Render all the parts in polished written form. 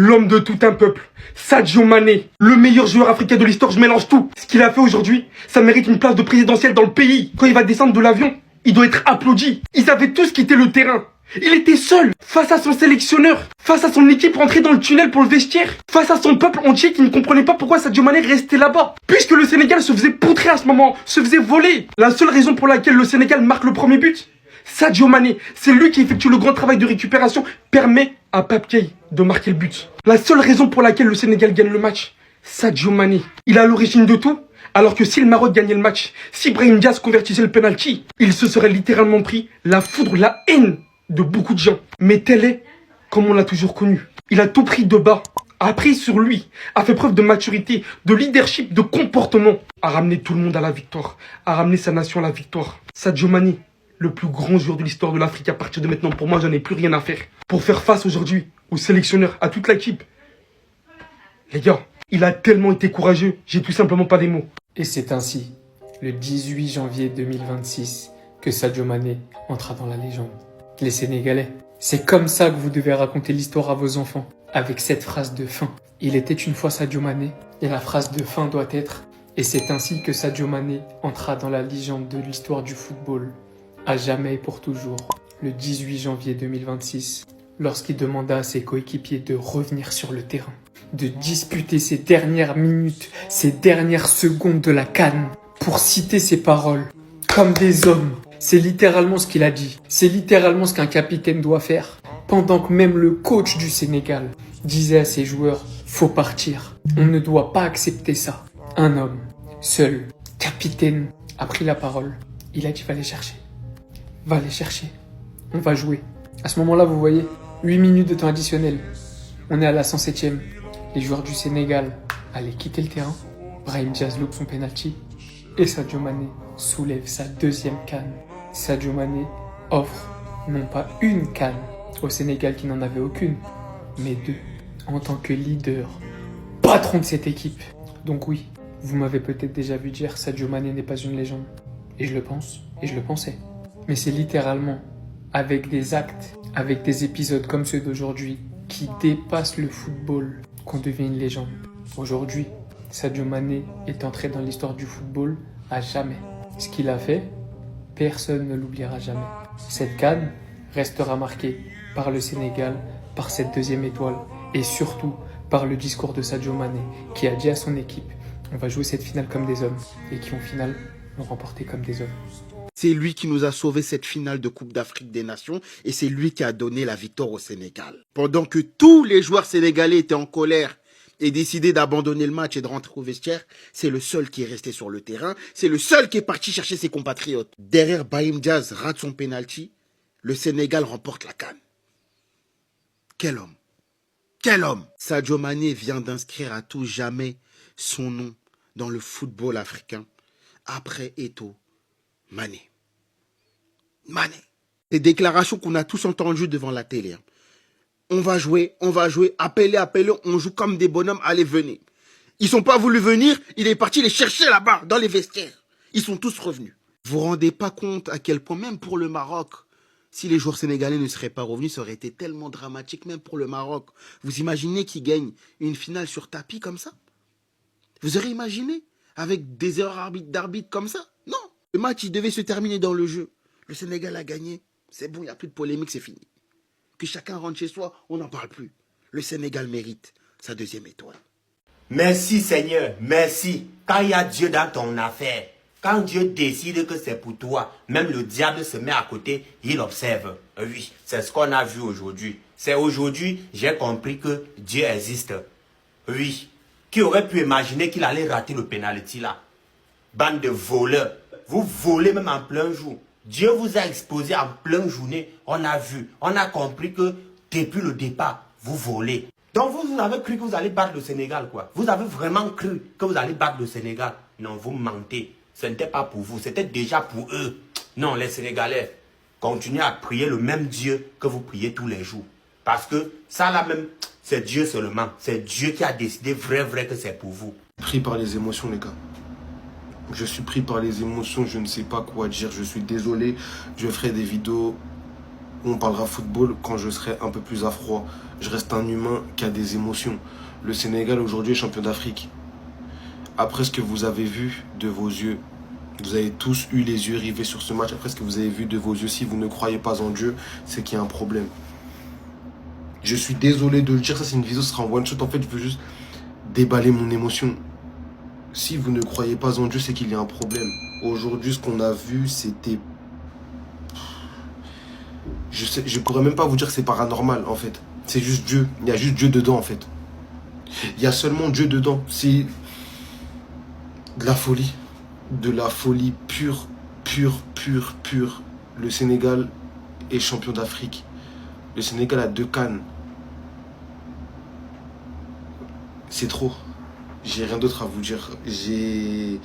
L'homme de tout un peuple, Sadio Mané, le meilleur joueur africain de l'histoire, je mélange tout. Ce qu'il a fait aujourd'hui, ça mérite une place de présidentielle dans le pays. Quand il va descendre de l'avion, il doit être applaudi. Ils avaient tous quitté le terrain. Il était seul, face à son sélectionneur, face à son équipe rentrée dans le tunnel pour le vestiaire, face à son peuple entier qui ne comprenait pas pourquoi Sadio Mané restait là-bas. Puisque le Sénégal se faisait poutrer à ce moment, se faisait voler. La seule raison pour laquelle le Sénégal marque le premier but, Sadio Mané, c'est lui qui effectue le grand travail de récupération, permet à Pape Gueye de marquer le but. La seule raison pour laquelle le Sénégal gagne le match, Sadio Mané. Il est à l'origine de tout. Alors que si le Maroc gagnait le match, si Brahim Diaz convertissait le penalty, il se serait littéralement pris la foudre, la haine de beaucoup de gens. Mais tel est comme on l'a toujours connu. Il a tout pris de bas, a pris sur lui, a fait preuve de maturité, de leadership, de comportement, a ramené tout le monde à la victoire, a ramené sa nation à la victoire. Sadio Mané, le plus grand joueur de l'histoire de l'Afrique à partir de maintenant. Pour moi, j'en ai plus rien à faire. Pour faire face aujourd'hui au sélectionneur, à toute l'équipe. Les gars, il a tellement été courageux, j'ai tout simplement pas les mots. Et c'est ainsi, le 18 janvier 2026, que Sadio Mané entra dans la légende. Les Sénégalais, c'est comme ça que vous devez raconter l'histoire à vos enfants, avec cette phrase de fin. Il était une fois Sadio Mané, et la phrase de fin doit être « Et c'est ainsi que Sadio Mané entra dans la légende de l'histoire du football, à jamais et pour toujours, le 18 janvier 2026, lorsqu'il demanda à ses coéquipiers de revenir sur le terrain, de disputer ces dernières minutes, ces dernières secondes de la CAN, pour citer ses paroles, comme des hommes. C'est littéralement ce qu'il a dit. C'est littéralement ce qu'un capitaine doit faire. Pendant que même le coach du Sénégal disait à ses joueurs, faut partir. On ne doit pas accepter ça. Un homme, seul, capitaine, a pris la parole. Il a dit, va les chercher. Va les chercher. On va jouer. À ce moment-là, vous voyez, 8 minutes de temps additionnel. On est à la 107e. Les joueurs du Sénégal allaient quitter le terrain. Brahim Diaz loupe son penalty. Et Sadio Mané soulève sa deuxième CAN. Sadio Mané offre non pas une CAN au Sénégal qui n'en avait aucune, mais deux, en tant que leader, patron de cette équipe. Donc oui, vous m'avez peut-être déjà vu dire Sadio Mané n'est pas une légende. Et je le pense, et je le pensais. Mais c'est littéralement avec des actes, avec des épisodes comme ceux d'aujourd'hui, qui dépassent le football, qu'on devient une légende. Aujourd'hui, Sadio Mané est entré dans l'histoire du football à jamais. Ce qu'il a fait, personne ne l'oubliera jamais. Cette CAN restera marquée par le Sénégal, par cette deuxième étoile et surtout par le discours de Sadio Mané qui a dit à son équipe on va jouer cette finale comme des hommes et qui en finale l'ont remporté comme des hommes. C'est lui qui nous a sauvé cette finale de Coupe d'Afrique des Nations et c'est lui qui a donné la victoire au Sénégal. Pendant que tous les joueurs sénégalais étaient en colère et décidaient d'abandonner le match et de rentrer au vestiaire, c'est le seul qui est resté sur le terrain, c'est le seul qui est parti chercher ses compatriotes. Derrière, Brahim Diaz rate son penalty, le Sénégal remporte la CAN. Quel homme! Quel homme! Sadio Mané vient d'inscrire à tout jamais son nom dans le football africain après Eto'o, Mané. Mané. Ces déclarations qu'on a tous entendues devant la télé. On va jouer, appelez, on joue comme des bonhommes, allez, venez. Ils sont pas voulu venir, il est parti les chercher là-bas, dans les vestiaires. Ils sont tous revenus. Vous vous rendez pas compte à quel point, même pour le Maroc, si les joueurs sénégalais ne seraient pas revenus, ça aurait été tellement dramatique, même pour le Maroc. Vous imaginez qu'ils gagnent une finale sur tapis comme ça? Vous aurez imaginé? Avec des erreurs d'arbitre comme ça? Non. Le match, il devait se terminer dans le jeu. Le Sénégal a gagné. C'est bon, il n'y a plus de polémique, c'est fini. Que chacun rentre chez soi, on n'en parle plus. Le Sénégal mérite sa deuxième étoile. Merci Seigneur, merci. Quand il y a Dieu dans ton affaire, quand Dieu décide que c'est pour toi, même le diable se met à côté, il observe. Oui, c'est ce qu'on a vu aujourd'hui. C'est aujourd'hui, j'ai compris que Dieu existe. Oui. Qui aurait pu imaginer qu'il allait rater le pénalty là? Bande de voleurs. Vous volez même en plein jour. Dieu vous a exposé en pleine journée. On a vu, on a compris que depuis le départ, vous volez. Donc vous avez cru que vous allez battre le Sénégal, quoi. Vous avez vraiment cru que vous allez battre le Sénégal. Non, vous mentez. Ce n'était pas pour vous, c'était déjà pour eux. Non, les Sénégalais, continuez à prier le même Dieu que vous priez tous les jours. Parce que ça là même, c'est Dieu seulement. C'est Dieu qui a décidé vrai que c'est pour vous. Pris par les émotions, les gars. Je suis pris par les émotions, je ne sais pas quoi dire, je suis désolé. Je ferai des vidéos On parlera football quand je serai un peu plus à froid. Je reste un humain qui a des émotions. Le Sénégal aujourd'hui est champion d'Afrique. Après ce que vous avez vu de vos yeux, vous avez tous eu les yeux rivés sur ce match. Après ce que vous avez vu de vos yeux, si vous ne croyez pas en Dieu, c'est qu'il y a un problème. Je suis désolé de le dire, ça c'est une vidéo, ce sera en one shot. En fait, je veux juste déballer mon émotion. Si vous ne croyez pas en Dieu, c'est qu'il y a un problème. Aujourd'hui, ce qu'on a vu, c'était... Je pourrais même pas vous dire que c'est paranormal, en fait. C'est juste Dieu. Il y a juste Dieu dedans, en fait. Il y a seulement Dieu dedans. C'est de la folie. De la folie pure, pure, pure, pure. Le Sénégal est champion d'Afrique. Le Sénégal a 2 CAN. C'est trop. J'ai rien d'autre à vous dire. Je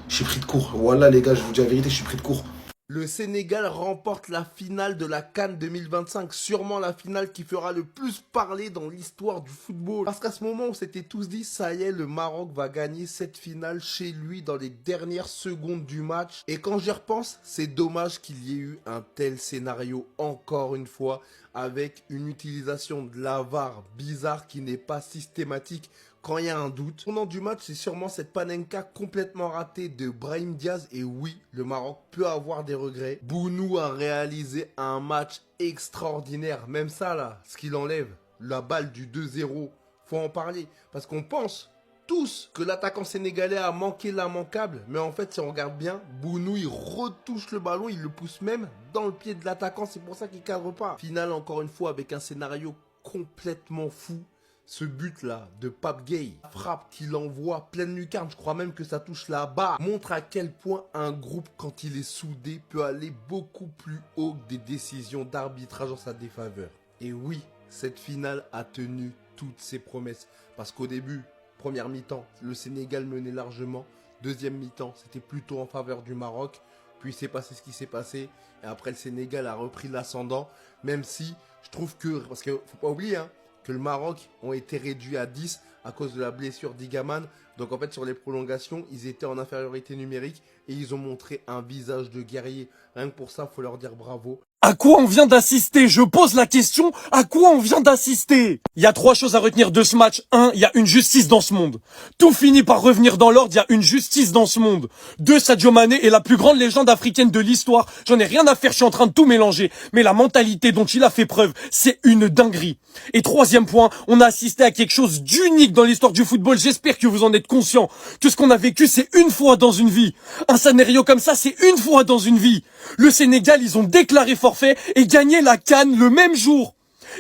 suis pris de court. Voilà les gars, je vous dis la vérité, je suis pris de court. Le Sénégal remporte la finale de la CAN 2025, sûrement la finale qui fera le plus parler dans l'histoire du football. Parce qu'à ce moment, on s'était tous dit, ça y est, le Maroc va gagner cette finale chez lui dans les dernières secondes du match. Et quand j'y repense, c'est dommage qu'il y ait eu un tel scénario encore une fois, avec une utilisation de la VAR bizarre qui n'est pas systématique. Quand il y a un doute, au nom du match, c'est sûrement cette panenka complètement ratée de Brahim Diaz. Et oui, le Maroc peut avoir des regrets. Bounou a réalisé un match extraordinaire. Même ça, là, ce qu'il enlève, la balle du 2-0, faut en parler. Parce qu'on pense tous que l'attaquant sénégalais a manqué l'immanquable. Mais en fait, si on regarde bien, Bounou, il retouche le ballon, il le pousse même dans le pied de l'attaquant. C'est pour ça qu'il cadre pas. Finale, encore une fois, avec un scénario complètement fou. Ce but-là de Pape Gueye, frappe qu'il envoie pleine lucarne, je crois même que ça touche la barre, montre à quel point un groupe, quand il est soudé, peut aller beaucoup plus haut que des décisions d'arbitrage en sa défaveur. Et oui, cette finale a tenu toutes ses promesses. Parce qu'au début, première mi-temps, le Sénégal menait largement. Deuxième mi-temps, c'était plutôt en faveur du Maroc. Puis il s'est passé ce qui s'est passé. Et après, le Sénégal a repris l'ascendant. Même si, je trouve que, parce qu'il faut pas oublier, hein, que le Maroc ont été réduits à 10 à cause de la blessure d'Igaman. Donc en fait sur les prolongations, ils étaient en infériorité numérique et ils ont montré un visage de guerrier. Rien que pour ça, faut leur dire bravo. À quoi on vient d'assister? Je pose la question, à quoi on vient d'assister? Il y a 3 choses à retenir de ce match. 1, il y a une justice dans ce monde. Tout finit par revenir dans l'ordre, il y a une justice dans ce monde. 2, Sadio Mané est la plus grande légende africaine de l'histoire. J'en ai rien à faire, je suis en train de tout mélanger. Mais la mentalité dont il a fait preuve, c'est une dinguerie. Et 3e point, on a assisté à quelque chose d'unique dans l'histoire du football. J'espère que vous en êtes conscients. Que ce qu'on a vécu, c'est une fois dans une vie. Un scénario comme ça, c'est une fois dans une vie. Le Sénégal, ils ont déclaré forfait et gagné la CAN le même jour.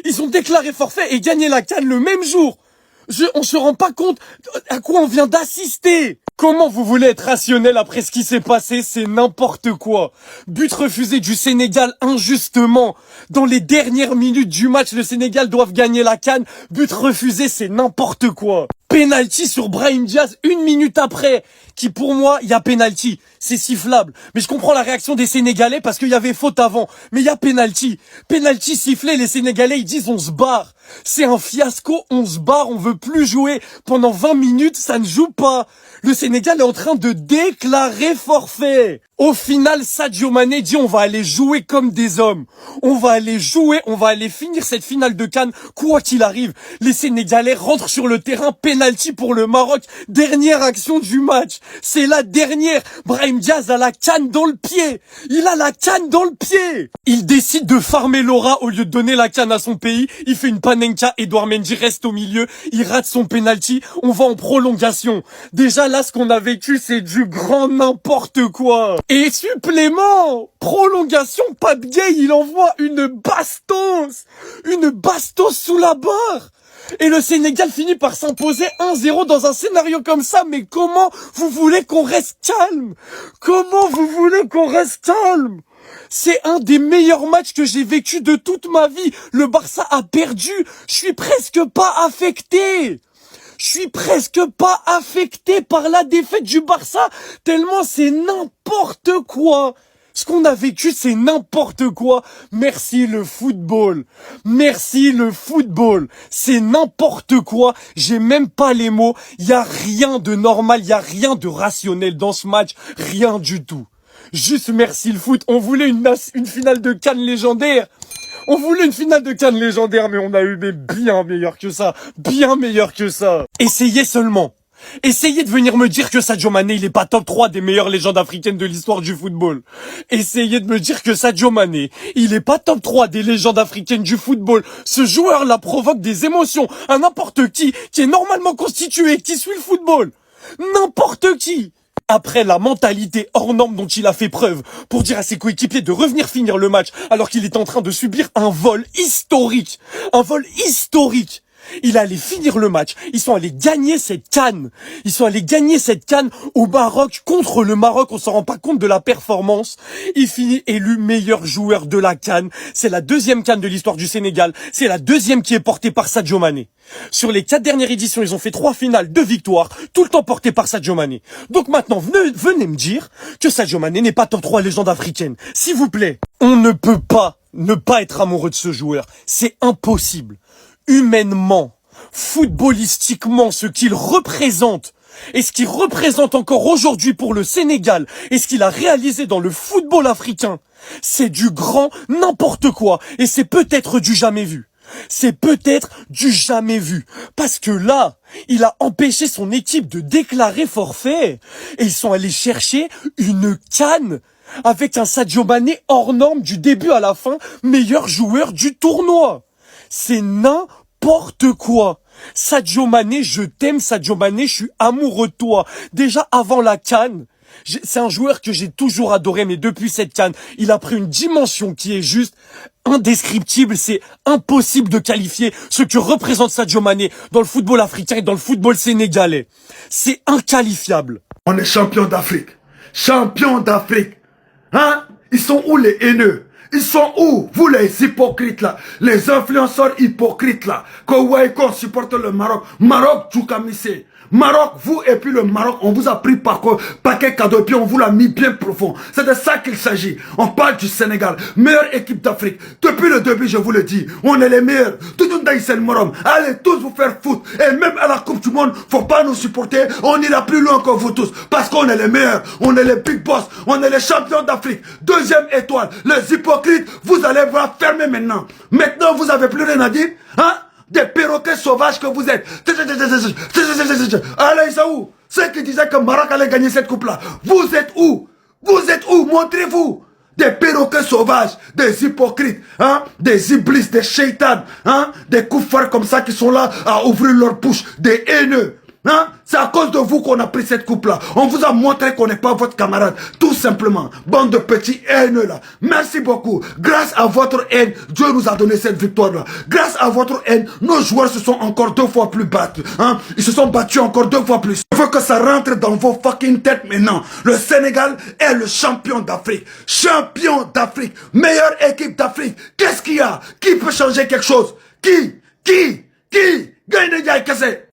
Ils ont déclaré forfait et gagné la CAN le même jour. On se rend pas compte à quoi on vient d'assister. Comment vous voulez être rationnel après ce qui s'est passé? C'est n'importe quoi. But refusé du Sénégal injustement. Dans les dernières minutes du match, le Sénégal doit gagner la CAN. But refusé, c'est n'importe quoi. Penalty sur Brahim Diaz 1 minute après, qui pour moi, il y a penalty. C'est sifflable. Mais je comprends la réaction des Sénégalais parce qu'il y avait faute avant. Mais il y a penalty. Penalty sifflé, les Sénégalais, ils disent on se barre. C'est un fiasco, on se barre, on veut plus jouer. Pendant 20 minutes, ça ne joue pas. Le Sénégal est en train de déclarer forfait. Au final, Sadio Mané dit on va aller jouer comme des hommes. On va aller jouer, on va aller finir cette finale de CAN, quoi qu'il arrive. Les Sénégalais rentrent sur le terrain, penalty pour le Maroc. Dernière action du match. C'est la dernière. Brahim Diaz a la canne dans le pied. Il a la canne dans le pied. Il décide de farmer Laura au lieu de donner la canne à son pays. Il fait une panenka, Edouard Mendy reste au milieu. Il rate son penalty. On va en prolongation. Déjà là, ce qu'on a vécu, c'est du grand n'importe quoi. Et supplément, prolongation, Pape Gueye, il envoie une bastos sous la barre. Et le Sénégal finit par s'imposer 1-0 dans un scénario comme ça. Mais comment vous voulez qu'on reste calme? Comment vous voulez qu'on reste calme? C'est un des meilleurs matchs que j'ai vécu de toute ma vie. Le Barça a perdu. Je suis presque pas affecté. Je suis presque pas affecté par la défaite du Barça, tellement c'est n'importe quoi. Ce qu'on a vécu, c'est n'importe quoi. Merci le football. Merci le football. C'est n'importe quoi. J'ai même pas les mots. Il y a rien de normal, il y a rien de rationnel dans ce match. Rien du tout. Juste merci le foot. On voulait une finale de CAN légendaire. On voulait une finale de CAN légendaire, mais on a eu des bien meilleurs que ça. Bien meilleurs que ça. Essayez seulement. Essayez de venir me dire que Sadio Mané, il est pas top 3 des meilleures légendes africaines de l'histoire du football. Essayez de me dire que Sadio Mané, il est pas top 3 des légendes africaines du football. Ce joueur-là provoque des émotions à n'importe qui est normalement constitué et qui suit le football. N'importe qui. Après la mentalité hors norme dont il a fait preuve pour dire à ses coéquipiers de revenir finir le match alors qu'il est en train de subir un vol historique. Un vol historique. Il allait finir le match. Ils sont allés gagner cette CAN. Ils sont allés gagner cette CAN au Maroc contre le Maroc. On s'en rend pas compte de la performance. Il finit élu meilleur joueur de la CAN. C'est la deuxième CAN de l'histoire du Sénégal. C'est la deuxième qui est portée par Sadio Mané. Sur les 4 dernières éditions, ils ont fait 3 finales, 2 victoires, tout le temps portées par Sadio Mané. Donc maintenant, venez me dire que Sadio Mané n'est pas top 3 légende africaine. S'il vous plaît. On ne peut pas ne pas être amoureux de ce joueur. C'est impossible. Humainement, footballistiquement, ce qu'il représente et ce qu'il représente encore aujourd'hui pour le Sénégal et ce qu'il a réalisé dans le football africain, c'est du grand n'importe quoi et c'est peut-être du jamais vu. C'est peut-être du jamais vu. Parce que là, il a empêché son équipe de déclarer forfait et ils sont allés chercher une CAN avec un Sadio Mané hors norme du début à la fin, meilleur joueur du tournoi. C'est n'importe quoi. Sadio Mané, je t'aime Sadio Mané, je suis amoureux de toi. Déjà avant la CAN, c'est un joueur que j'ai toujours adoré, mais depuis cette CAN, il a pris une dimension qui est juste indescriptible. C'est impossible de qualifier ce que représente Sadio Mané dans le football africain et dans le football sénégalais. C'est inqualifiable. On est champion d'Afrique. Champion d'Afrique. Hein? Ils sont où les haineux? Ils sont où, vous les hypocrites là, les influenceurs hypocrites là, qu'on supporte le Maroc, Maroc Djoukamissé, Maroc, vous et puis le Maroc, on vous a pris par paquet cadeau et puis on vous l'a mis bien profond. C'est de ça qu'il s'agit. On parle du Sénégal, meilleure équipe d'Afrique. Depuis le début, je vous le dis, on est les meilleurs. Tout le monde, allez tous vous faire foutre. Et même à la Coupe du Monde, faut pas nous supporter. On ira plus loin que vous tous. Parce qu'on est les meilleurs. On est les big boss. On est les champions d'Afrique. Deuxième étoile. Les hypocrites, vous allez vous fermer maintenant. Maintenant, vous avez plus rien à dire. Hein? Des perroquets sauvages que vous êtes. Allez, ça où? Ceux qui disaient que Maroc allait gagner cette coupe-là. Vous êtes où? Vous êtes où? Montrez-vous. Des perroquets sauvages, des hypocrites, hein, des iblis, des shaitans, hein, des koufars comme ça qui sont là à ouvrir leur bouche, des haineux. Hein? C'est à cause de vous qu'on a pris cette coupe-là. On vous a montré qu'on n'est pas votre camarade. Tout simplement. Bande de petits haineux là. Merci beaucoup. Grâce à votre haine, Dieu nous a donné cette victoire-là. Grâce à votre haine, nos joueurs se sont encore 2 fois plus battus. Hein? Ils se sont battus encore 2 fois plus. Je veux que ça rentre dans vos fucking têtes maintenant. Le Sénégal est le champion d'Afrique. Champion d'Afrique. Meilleure équipe d'Afrique. Qu'est-ce qu'il y a? Qui peut changer quelque chose? Qui? Gagne Ndiaye Kessé.